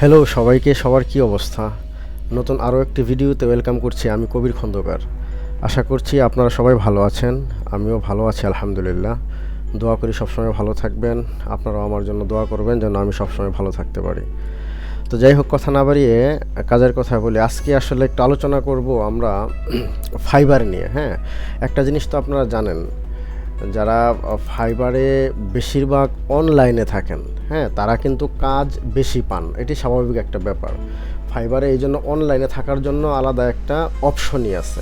Hello সবাইকে, সবার কি অবস্থা? নতুন আরও একটি ভিডিওতে ওয়েলকাম করছি। আমি কবির খন্দকার। আশা করছি আপনারা সবাই ভালো আছেন। আমিও ভালো আছি আলহামদুলিল্লাহ। দোয়া করি সবসময় ভালো থাকবেন। আপনারাও আমার জন্য দোয়া করবেন যেন আমি সবসময় ভালো থাকতে পারি। তো যাই হোক, কথা না বাড়িয়ে কাজের কথা বলি। আজকে আসলে একটু আলোচনা করব আমরা ফাইবার নিয়ে। হ্যাঁ, একটা জিনিস তো আপনারা জানেন, যারা ফাইবারে বেশিরভাগ অনলাইনে থাকেন, হ্যাঁ, তারা কিন্তু কাজ বেশি পান। এটি স্বাভাবিক একটা ব্যাপার। ফাইবারে এই জন্য অনলাইনে থাকার জন্য আলাদা একটা অপশনই আছে।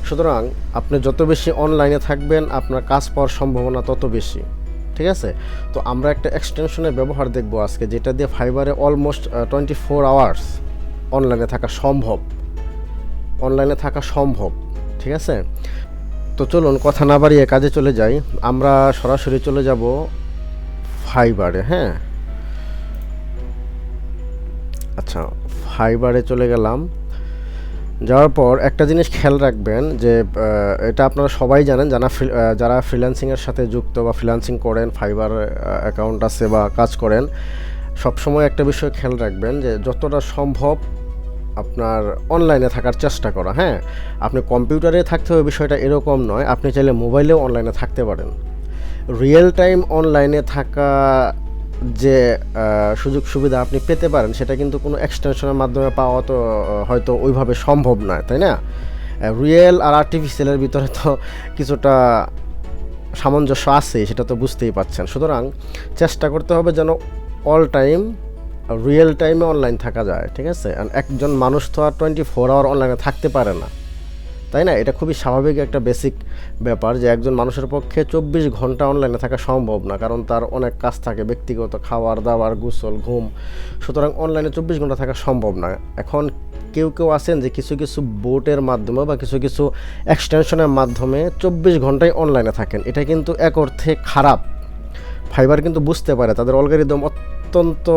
সুতরাং আপনি যত বেশি অনলাইনে থাকবেন আপনার কাজ পাওয়ার সম্ভাবনা তত বেশি। ঠিক আছে? তো আমরা একটা এক্সটেনশনের ব্যবহার দেখব আজকে, যেটা দিয়ে ফাইবারে অলমোস্ট 24 আওয়ার্স অনলাইনে থাকা সম্ভব। ঠিক আছে? তো চলুন কথা না বাড়িয়ে কাজে চলে যাই। আমরা সরাসরি চলে যাব ফাইবারে। হ্যাঁ, আচ্ছা, ফাইবারে চলে গেলাম। যাওয়ার পর একটা জিনিস খেয়াল রাখবেন যে এটা আপনারা সবাই জানেন, যারা ফ্রিল্যান্সিংয়ের সাথে যুক্ত বা ফ্রিল্যান্সিং করেন, ফাইবার অ্যাকাউন্ট আছে বা কাজ করেন, সবসময় একটা বিষয় খেয়াল রাখবেন যে যতটা সম্ভব আপনার অনলাইনে থাকার চেষ্টা করা। হ্যাঁ, আপনি কম্পিউটারে থাকতে হবে বিষয়টা এরকম নয়, আপনি চাইলে মোবাইলেও অনলাইনে থাকতে পারেন। রিয়েল টাইম অনলাইনে থাকা যে সুযোগ সুবিধা আপনি পেতে পারেন, সেটা কিন্তু কোনো এক্সটেনশনের মাধ্যমে পাওয়া তো হয়তো ওইভাবে সম্ভব নয়, তাই না? রিয়েল আর আর্টিফিশিয়ালের ভিতরে তো কিছুটা সামঞ্জস্য আছে, সেটা তো বুঝতেই পারছেন। সুতরাং চেষ্টা করতে হবে যেন অল টাইম রিয়েল টাইমে অনলাইন থাকা যায়। ঠিক আছে? একজন মানুষ তো আর 24 আওয়ার অনলাইনে থাকতে পারে না, তাই না? এটা খুবই স্বাভাবিক একটা বেসিক ব্যাপার যে একজন মানুষের পক্ষে 24 ঘন্টা অনলাইনে থাকা সম্ভব না, কারণ তার অনেক কাজ থাকে, ব্যক্তিগত খাবার দাবার, গোসল, ঘুম। সুতরাং অনলাইনে 24 ঘন্টা থাকা সম্ভব না। এখন কেউ আছেন যে কিছু বোটের মাধ্যমে বা কিছু এক্সটেনশনের মাধ্যমে 24 ঘন্টায় অনলাইনে থাকেন। এটা কিন্তু এক অর্থে খারাপ। ফাইবার কিন্তু বুঝতে পারে, তাদের অ্যালগরিদম অত্যন্ত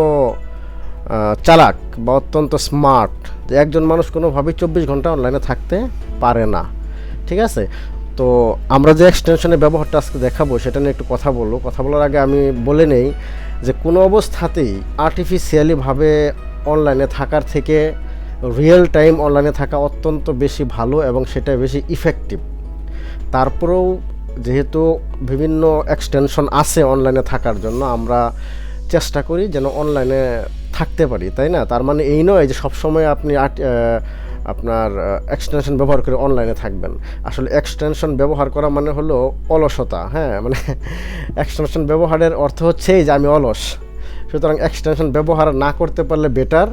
চালাক বা অত্যন্ত স্মার্ট, যে একজন মানুষ কোনোভাবেই 24 ঘন্টা অনলাইনে থাকতে পারে না। ঠিক আছে? তো আমরা যে এক্সটেনশনের ব্যবহারটা আজকে দেখাবো সেটা নিয়ে একটু কথা বলার আগে আমি বলে নেই যে কোনো অবস্থাতেই আর্টিফিশিয়ালিভাবে অনলাইনে থাকার থেকে রিয়েল টাইম অনলাইনে থাকা অত্যন্ত বেশি ভালো এবং সেটা বেশি ইফেক্টিভ। তারপরেও যেহেতু বিভিন্ন এক্সটেনশন আছে অনলাইনে থাকার জন্য, আমরা চেষ্টা করি যেন অনলাইনে থাকতে পারি, তাই না? তার মানে এই নয় যে সবসময় আপনি আপনার এক্সটেনশন ব্যবহার করে অনলাইনে থাকবেন। আসলে এক্সটেনশন ব্যবহার করা মানে হলো অলসতা। হ্যাঁ, মানে এক্সটেনশন ব্যবহারের অর্থ হচ্ছেই যে আমি অলস। সুতরাং এক্সটেনশন ব্যবহার না করতে পারলে বেটার,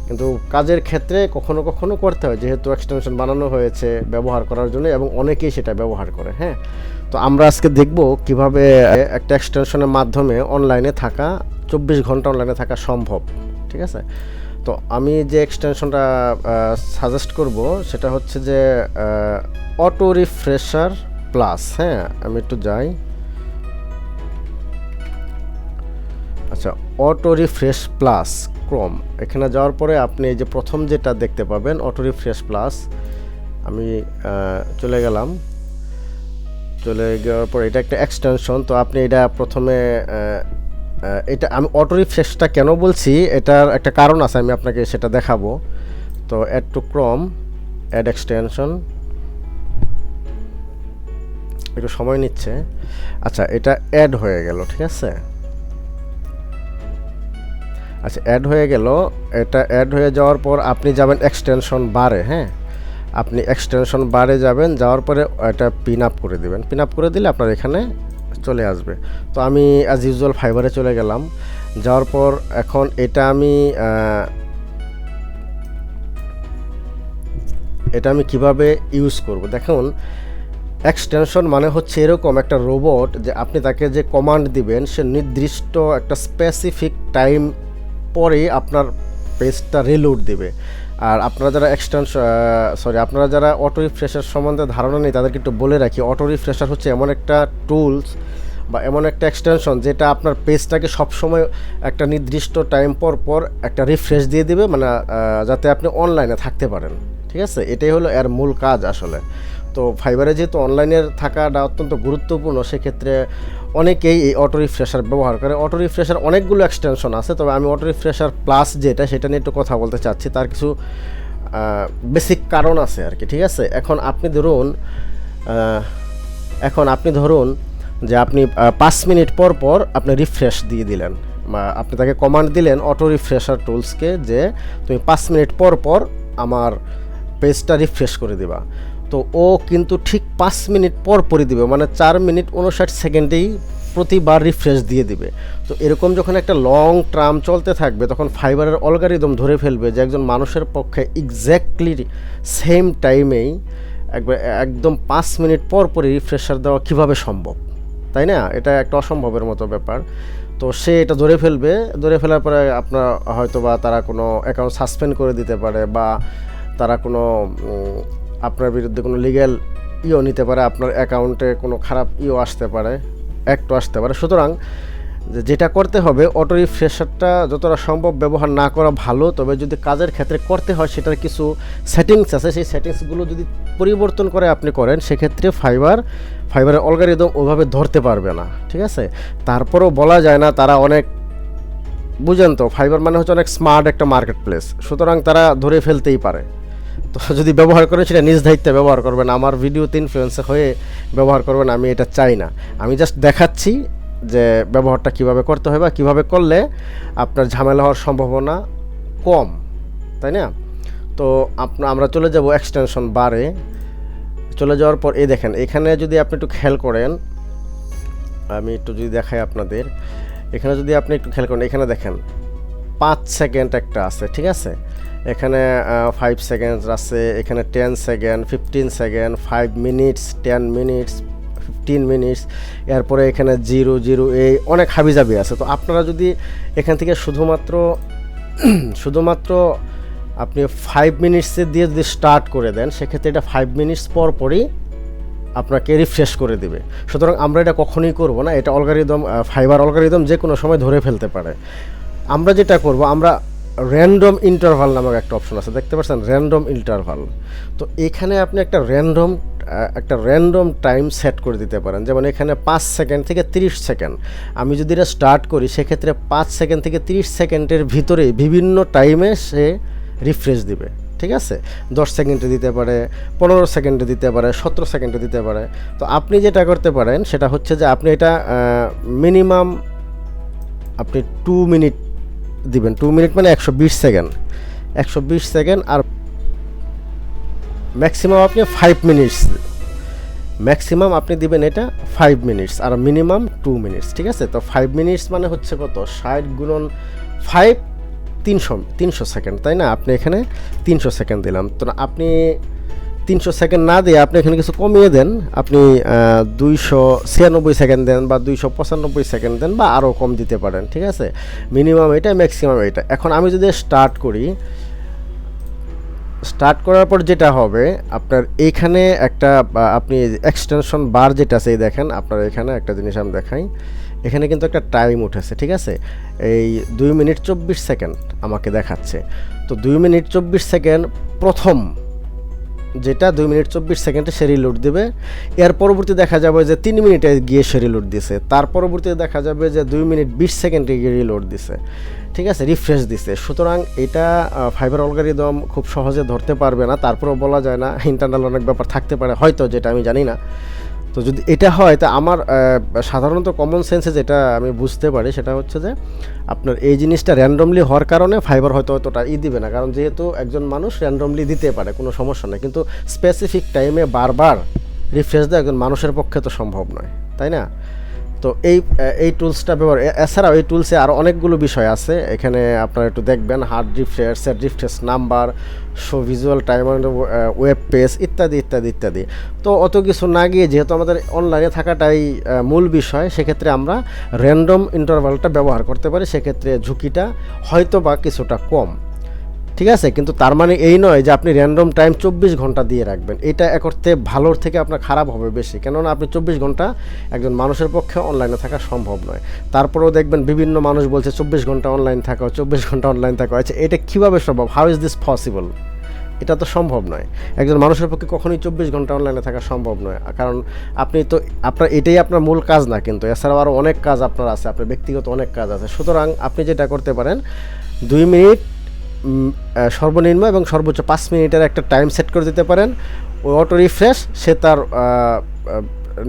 কিন্তু কাজের ক্ষেত্রে কখনো করতে হয়, যেহেতু এক্সটেনশন বানানো হয়েছে ব্যবহার করার জন্য এবং অনেকেই সেটা ব্যবহার করে। হ্যাঁ, তো আমরা আজকে দেখব কিভাবে একটা এক্সটেনশনের মাধ্যমে অনলাইনে থাকা 24 ঘন্টা অনলাইনে থাকা সম্ভব। ঠিক আছে? তো আমি যে এক্সটেনশনটা সাজেস্ট করব সেটা হচ্ছে যে অটো রিফ্রেশার প্লাস। হ্যাঁ, আমি একটু যাই। আচ্ছা, অটো রিফ্রেশ প্লাস ক্রোম। এখানে যাওয়ার পরে আপনি এই যে প্রথম যেটা দেখতে পাবেন অটো রিফ্রেশ প্লাস, আমি চলে যাওয়ার পর এটা একটা এক্সটেনশন। তো আপনি এটা প্রথমে এটা আমি অটো রিফ্রেশটা কেন বলছি, এটার একটা কারণ আছে, আমি আপনাকে সেটা দেখাবো। তো add to Chrome, add extension, একটু সময় নিচ্ছে। আচ্ছা, এটা অ্যাড হয়ে গেল। ঠিক আছে? আচ্ছা, অ্যাড হয়ে গেল। এটা অ্যাড হয়ে যাওয়ার পর আপনি যাবেন এক্সটেনশন বারে। হ্যাঁ, আপনি এক্সটেনশন বারে যাবেন, যাওয়ার পরে এটা পিন আপ করে দেবেন। পিন আপ করে দিলে আপনার এখানে চলে আসবে। তো আমি অ্যাজ ইউজুয়াল ফাইবারে চলে গেলাম। যাওয়ার পর এখন এটা আমি কিভাবে ইউজ করব দেখুন। এক্সটেনশন মানে হচ্ছে এরকম একটা রোবট যে আপনি তাকে যে কমান্ড দিবেন, সে নির্দিষ্ট একটা স্পেসিফিক টাইম পরে আপনার পেজটা রিলোড দেবে। আর আপনারা যারা অটো রিফ্রেশার সম্বন্ধে ধারণা নেই তাদেরকে একটু বলে রাখি, অটো রিফ্রেশার হচ্ছে এমন একটা টুলস বা এমন একটা এক্সটেনশন যেটা আপনার পেজটাকে সবসময় একটা নির্দিষ্ট টাইম পর একটা রিফ্রেশ দিয়ে দেবে, মানে যাতে আপনি অনলাইনে থাকতে পারেন। ঠিক আছে? এটাই হলো এর মূল কাজ আসলে। তো ফাইবারে যেহেতু অনলাইনের থাকাটা অত্যন্ত গুরুত্বপূর্ণ, সেক্ষেত্রে অনেকেই এই অটো রিফ্রেশার ব্যবহার করে। অটো রিফ্রেশার অনেকগুলো এক্সটেনশন আছে, তবে আমি অটো রিফ্রেশার প্লাস যেটা, সেটা নিয়ে একটু কথা বলতে চাচ্ছি। তার কিছু বেসিক কারণ আছে আর কি, ঠিক আছে। এখন আপনি ধরুন যে আপনি 5 মিনিট পর পর আপনি রিফ্রেশ দিয়ে দিলেন, বা আপনি তাকে কমান্ড দিলেন অটো রিফ্রেশার টুলসকে যে তুমি 5 মিনিট পর পর আমার পেজটা রিফ্রেশ করে দিবা। তো ও কিন্তু ঠিক 5 মিনিট পর পরই দিবে, মানে 4 মিনিট 59 সেকেন্ডেই প্রতিবার রিফ্রেশ দিয়ে দিবে। তো এরকম যখন একটা লং টার্ম চলতে থাকবে, তখন ফাইবারের অ্যালগরিদম ধরে ফেলবে যে একজন মানুষের পক্ষে এক্স্যাক্টলি সেম টাইমেই একদম 5 মিনিট পর পরই রিফ্রেশার দেওয়া কীভাবে সম্ভব, তাই না? এটা একটা অসম্ভবের মতো ব্যাপার। তো সে এটা ধরে ফেলবে, ধরে ফেলার পরে আপনার হয়তো বা তারা কোনো অ্যাকাউন্ট সাসপেন্ড করে দিতে পারে, বা তারা কোনো আপনার বিরুদ্ধে কোনো লিগ্যাল নিতে পারে, আপনার অ্যাকাউন্টে কোনো খারাপ আসতে পারে, অ্যাক্টও আসতে পারে। সুতরাং যেটা করতে হবে, অটো রিফ্রেশারটা যতটা সম্ভব ব্যবহার না করা ভালো। তবে যদি কাজের ক্ষেত্রে করতে হয়, সেটার কিছু সেটিংস আছে, সেই সেটিংসগুলো যদি পরিবর্তন করে আপনি করেন, সেক্ষেত্রে ফাইবারের অ্যালগরিদম ওভাবে ধরতে পারবে না, ঠিক আছে। তারপরেও বলা যায় না, তারা অনেক বুঝেন তো, ফাইবার মানে হচ্ছে অনেক স্মার্ট একটা মার্কেট প্লেস, সুতরাং তারা ধরে ফেলতেই পারে। তো যদি ব্যবহার করেন, সেটা নিজ দায়িত্বে ব্যবহার করবেন, আমার ভিডিওতে ইনফ্লুয়েন্সার হয়ে ব্যবহার করবেন, আমি এটা চাই না। আমি জাস্ট দেখাচ্ছি যে ব্যবহারটা কিভাবে করতে হয় বা কীভাবে করলে আপনার ঝামেলা হওয়ার সম্ভাবনা কম, তাই না? তো আমরা চলে যাব এক্সটেনশন বারে। চলে যাওয়ার পর এই দেখেন, এখানে যদি আপনি একটু খেয়াল করেন, আমি একটু যদি দেখাই আপনাদের, এখানে যদি আপনি একটু খেয়াল করেন, এখানে দেখেন 5 সেকেন্ড একটা আছে, ঠিক আছে। এখানে 5 সেকেন্ড আছে, এখানে 10 second, 15 second, 5 minutes, 10 minutes, 15 minutes, এরপরে এখানে 0 এই অনেক হাবিজাবি আছে। তো আপনারা যদি এখান থেকে শুধুমাত্র আপনি 5 মিনিটসে দিয়ে যদি স্টার্ট করে দেন, সেক্ষেত্রে এটা 5 মিনিটস পর পরই আপনাকে রিফ্রেশ করে দিবে। সুতরাং আমরা এটা কখনোই করব না, এটা ফাইবার অ্যালগরিদম যে কোনো সময় ধরে ফেলতে পারে। আমরা যেটা করব, আমরা র্যান্ডম ইন্টারভাল নামক একটা অপশন আছে, দেখতে পাচ্ছেন, র্যান্ডম ইন্টারভাল। তো এখানে আপনি একটা র্যান্ডম টাইম সেট করে দিতে পারেন। যেমন এখানে 5 সেকেন্ড থেকে 30 সেকেন্ড, আমি যদি এটা স্টার্ট করি, সেক্ষেত্রে 5 সেকেন্ড থেকে 30 সেকেন্ডের ভিতরে বিভিন্ন টাইমে সে রিফ্রেশ দিবে, ঠিক আছে। 10 সেকেন্ডে দিতে পারে, 15 সেকেন্ডে দিতে পারে, 17 সেকেন্ডে দিতে পারে। তো আপনি যেটা করতে পারেন, সেটা হচ্ছে যে আপনি এটা মিনিমাম আপনি 2 মিনিট দিবেন। 2 মিনিট মানে 120 সেকেন্ড, আর ম্যাক্সিমাম আপনি 5 মিনিটস, ম্যাক্সিমাম আপনি দিবেন এটা 5 মিনিটস, আর মিনিমাম 2 মিনিটস, ঠিক আছে। তো 5 মিনিটস মানে হচ্ছে কত, 60 গুণন 5, 300 সেকেন্ড, তাই না? আপনি এখানে 300 সেকেন্ড দিলাম। তো আপনি 300 সেকেন্ড না দিয়ে আপনি এখানে কিছু কমিয়ে দেন, আপনি 296 সেকেন্ড দেন, বা 295 সেকেন্ড দেন, বা আরও কম দিতে পারেন, ঠিক আছে। মিনিমাম এটা, ম্যাক্সিমাম এটা। এখন আমি যদি স্টার্ট করার পর যেটা হবে, আপনার এইখানে একটা আপনি এক্সটেনশন বার যেটা আছে, দেখেন আপনার এখানে একটা জিনিস আমি দেখাই, এখানে কিন্তু একটা টাইম উঠেছে, ঠিক আছে। এই 2 মিনিট 24 সেকেন্ড আমাকে দেখাচ্ছে। তো 2 মিনিট 24 সেকেন্ড প্রথম যেটা 2 মিনিট 24 সেকেন্ডে সে রিলোড দেবে। এর পরবর্তী দেখা যাবে যে 3 মিনিটে গিয়ে সে রিলোড দিছে, তার পরবর্তীতে দেখা যাবে যে 2 মিনিট 20 সেকেন্ডে গিয়ে রিলোড দিছে, ঠিক আছে, রিফ্রেশ দিছে। সুতরাং এটা ফাইবার অ্যালগরিদম খুব সহজে ধরতে পারবে না। তারপরেও বলা যায় না, ইন্টারনাল অনেক ব্যাপার থাকতে পারে হয়তো, যেটা আমি জানি না। তো যদি এটা হয়, তা আমার সাধারণত কমন সেন্সে যেটা আমি বুঝতে পারি, সেটা হচ্ছে যে আপনার এই জিনিসটা র্যান্ডমলি হওয়ার কারণে ফাইবার হয়তো অতটা দিবে না, কারণ যেহেতু একজন মানুষ র্যান্ডমলি দিতে পারে, কোনো সমস্যা নেই। কিন্তু স্পেসিফিক টাইমে বারবার রিফ্রেশ দেওয়া একজন মানুষের পক্ষে তো সম্ভব নয়, তাই না? তো এই টুলসটা ব্যবহার, এছাড়াও এই টুলসে আরও অনেকগুলো বিষয় আছে। এখানে আপনারা একটু দেখবেন, hard refresh, set refresh number, show visual time on web page, ইত্যাদি ইত্যাদি ইত্যাদি। তো অত কিছু না গিয়ে, যেহেতু আমাদের অনলাইনে থাকাটাই মূল বিষয়, সেক্ষেত্রে আমরা র্যান্ডম ইন্টারভালটা ব্যবহার করতে পারি। সেক্ষেত্রে ঝুঁকিটা হয়তো বা কিছুটা কম, ঠিক আছে। কিন্তু তার মানে এই নয় যে আপনি র্যান্ডম টাইম 24 ঘন্টা দিয়ে রাখবেন। এটা এক অর্থে ভালোর থেকে আপনার খারাপ হবে বেশি, কেননা আপনি 24 ঘন্টা একজন মানুষের পক্ষে অনলাইনে থাকা সম্ভব নয়। তারপরেও দেখবেন বিভিন্ন মানুষ বলছে 24 ঘন্টা অনলাইন থাকা, 24 ঘন্টা অনলাইন থাকা। আচ্ছা, এটা কীভাবে সম্ভব? How is this possible? এটা তো সম্ভব নয়। একজন মানুষের পক্ষে কখনোই 24 ঘন্টা অনলাইনে থাকা সম্ভব নয়, কারণ আপনি তো আপনার এটাই আপনার মূল কাজ না, কিন্তু এছাড়াও আরও অনেক কাজ আপনার আছে, আপনার ব্যক্তিগত অনেক কাজ আছে। সুতরাং আপনি যেটা করতে পারেন, 2 মিনিট সর্বনিম্ন এবং সর্বোচ্চ 5 মিনিটের একটা টাইম সেট করে দিতে পারেন। ওই অটো রিফ্রেশ সে তার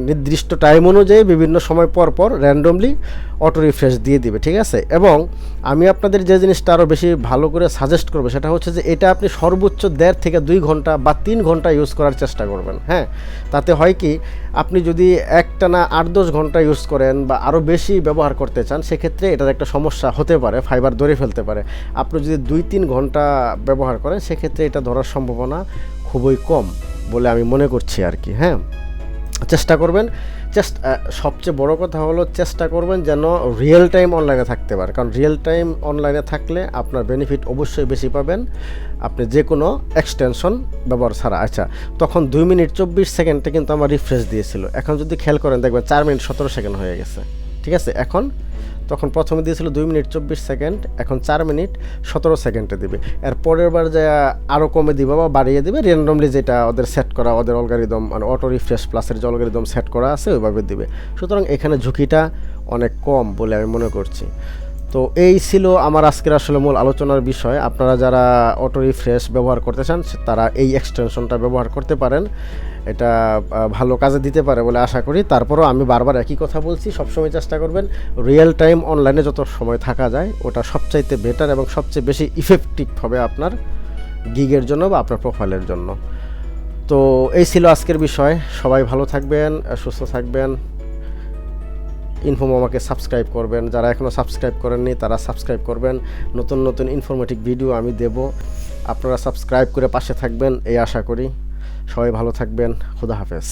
নির্দিষ্ট টাইম অনুযায়ী বিভিন্ন সময় পর পর র্যান্ডমলি অটো রিফ্রেশ দিয়ে দিবে, ঠিক আছে। এবং আমি আপনাদের যে জিনিসটা আরও বেশি ভালো করে সাজেস্ট করবো সেটা হচ্ছে যে এটা আপনি সর্বোচ্চ 1.5 থেকে 2 ঘন্টা বা 3 ঘন্টা ইউজ করার চেষ্টা করবেন। হ্যাঁ, তাতে হয় কি, আপনি যদি একটানা 8-10 ঘন্টা ইউজ করেন বা আরও বেশি ব্যবহার করতে চান, সেক্ষেত্রে এটার একটা সমস্যা হতে পারে, ফাইবার ধরে ফেলতে পারে। আপনি যদি 2-3 ঘন্টা ব্যবহার করেন, সেক্ষেত্রে এটা ধরার সম্ভাবনা খুবই কম বলে আমি মনে করছি আর কি। হ্যাঁ, চেষ্টা করবেন, সবচেয়ে বড় কথা হলো চেষ্টা করবেন যেন রিয়েল টাইম অনলাইনে থাকতে পারে, কারণ রিয়েল টাইম অনলাইনে থাকলে আপনার বেনিফিট অবশ্যই বেশি পাবেন আপনি যে কোনো এক্সটেনশন ব্যবহার ছাড়া। আচ্ছা, তখন 2 মিনিট 24 সেকেন্ডে কিন্তু আমার রিফ্রেশ দিয়েছিল, এখন যদি খেয়াল করেন দেখবেন 4 মিনিট 17 সেকেন্ড হয়ে গেছে, ঠিক আছে। তখন প্রথমে দিয়েছিল 2 মিনিট 24 সেকেন্ড, এখন 4 মিনিট 17 সেকেন্ডে দিবে। এর পরের বার যা আরও কমে দিবে বা বাড়িয়ে দিবে, র্যান্ডমলি যেটা ওদের সেট করা, ওদের অ্যালগরিদম মানে অটো রিফ্রেশ প্লাসের যে অ্যালগরিদম সেট করা আছে ওইভাবে দিবে। সুতরাং এখানে ঝুঁকিটা অনেক কম বলে আমি মনে করছি। তো এই ছিল আমার আজকের আসলে মূল আলোচনার বিষয়। আপনারা যারা অটো রিফ্রেশ ব্যবহার করতে চান তারা এই এক্সটেনশনটা ব্যবহার করতে পারেন, এটা ভালো কাজে দিতে পারে বলে আশা করি। তারপরও আমি বারবার একই কথা বলছি, সবসময় চেষ্টা করবেন রিয়েল টাইম অনলাইনে যত সময় থাকা যায় ওটা সবচাইতে বেটার এবং সবচেয়ে বেশি ইফেক্টিভ হবে আপনার গিগের জন্য বা আপনার প্রোফাইলের জন্য। তো এই ছিল আজকের বিষয়। সবাই ভালো থাকবেন, সুস্থ থাকবেন। ইনফোমামাকে সাবস্ক্রাইব করবেন, যারা এখনও সাবস্ক্রাইব করেননি তারা সাবস্ক্রাইব করবেন। নতুন নতুন ইনফরমেটিভ ভিডিও আমি দেব, আপনারা সাবস্ক্রাইব করে পাশে থাকবেন এই আশা করি। সবাই ভালো থাকবেন, খুদা হাফেজ।